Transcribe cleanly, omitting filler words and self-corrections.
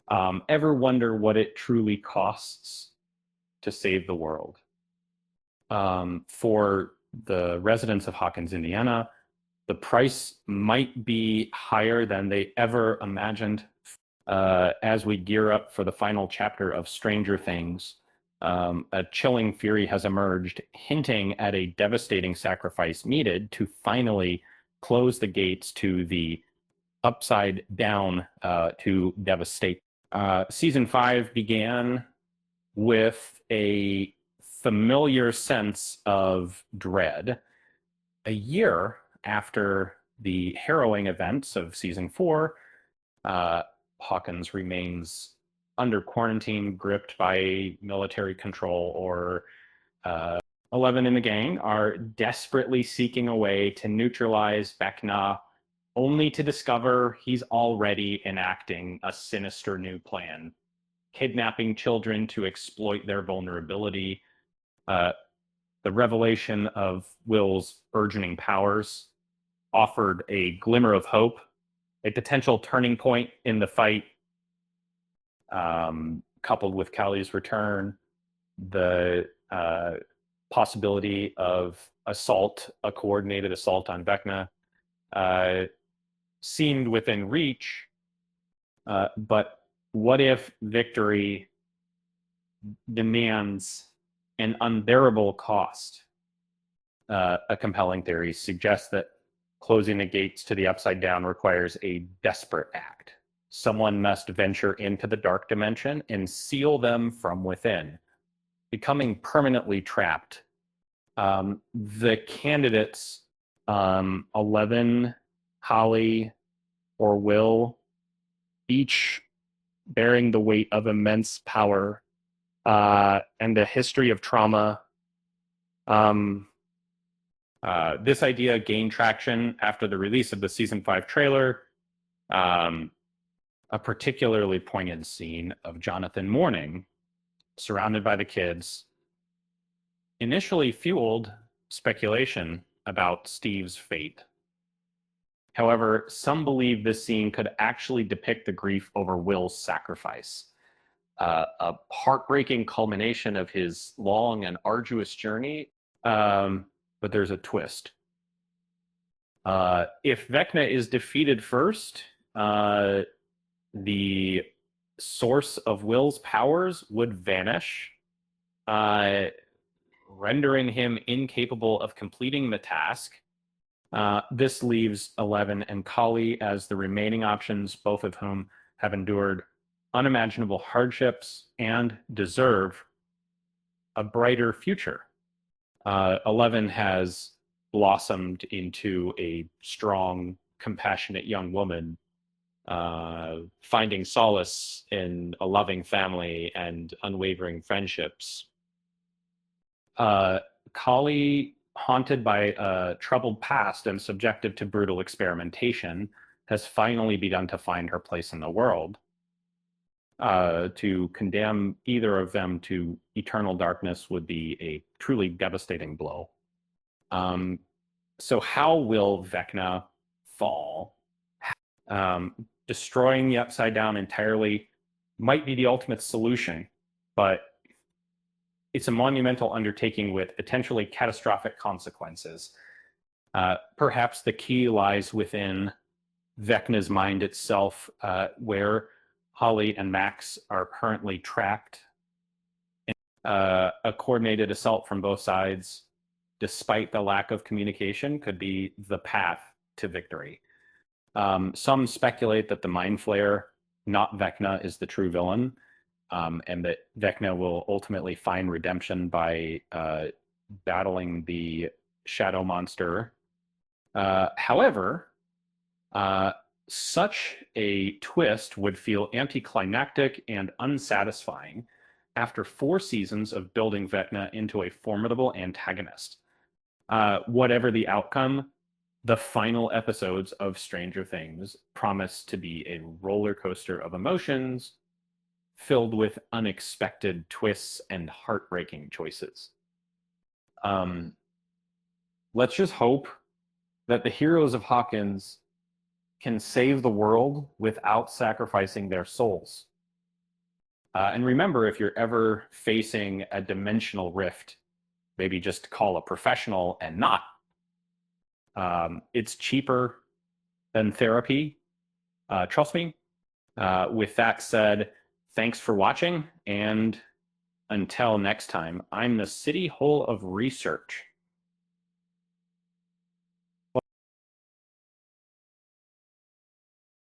Ever wonder what it truly costs to save the world? For the residents of Hawkins, Indiana, the price might be higher than they ever imagined. As we gear up for the final chapter of Stranger Things, a chilling fury has emerged, hinting at a devastating sacrifice needed to finally close the gates to the upside down to devastate. Season 5 began with a familiar sense of dread. A year after the harrowing events of season 4, uh, Hawkins remains under quarantine, gripped by military control, or 11 and the gang are desperately seeking a way to neutralize Vecna, only to discover he's already enacting a sinister new plan, kidnapping children to exploit their vulnerability. Uh, the revelation of Will's burgeoning powers offered a glimmer of hope, a potential turning point in the fight, coupled with Callie's return, the possibility of a coordinated assault on Vecna, uh, seemed within reach. But what if victory demands an unbearable cost? A compelling theory suggests that closing the gates to the upside down requires a desperate act. Someone must venture into the dark dimension and seal them from within, becoming permanently trapped. The candidates, 11, Holly, or Will, each bearing the weight of immense power and a history of trauma. This idea gained traction after the release of the season 5 trailer. A particularly poignant scene of Jonathan mourning, surrounded by the kids, initially fueled speculation about Steve's fate. However, some believe this scene could actually depict the grief over Will's sacrifice, a heartbreaking culmination of his long and arduous journey. But there's a twist. If Vecna is defeated first, the source of Will's powers would vanish, rendering him incapable of completing the task. This leaves 11 and Kali as the remaining options, both of whom have endured unimaginable hardships and deserve a brighter future. 11 has blossomed into a strong, compassionate young woman, finding solace in a loving family and unwavering friendships. Kali, haunted by a troubled past and subjected to brutal experimentation, has finally begun to find her place in the world. To condemn either of them to eternal darkness would be a truly devastating blow. So how will Vecna fall? Destroying the Upside Down entirely might be the ultimate solution, but it's a monumental undertaking with potentially catastrophic consequences. Perhaps the key lies within Vecna's mind itself, where Holly and Max are currently trapped. A coordinated assault from both sides, despite the lack of communication, could be the path to victory. Some speculate that the Mind Flayer, not Vecna, is the true villain, and that Vecna will ultimately find redemption by battling the shadow monster. However, such a twist would feel anticlimactic and unsatisfying after 4 seasons of building Vecna into a formidable antagonist. Whatever the outcome, the final episodes of Stranger Things promise to be a roller coaster of emotions filled with unexpected twists and heartbreaking choices. Let's just hope that the heroes of Hawkins can save the world without sacrificing their souls. And remember, if you're ever facing a dimensional rift, maybe just call a professional and not. It's cheaper than therapy. Trust me. With that said, thanks for watching. And until next time, I'm the City Hole of Research.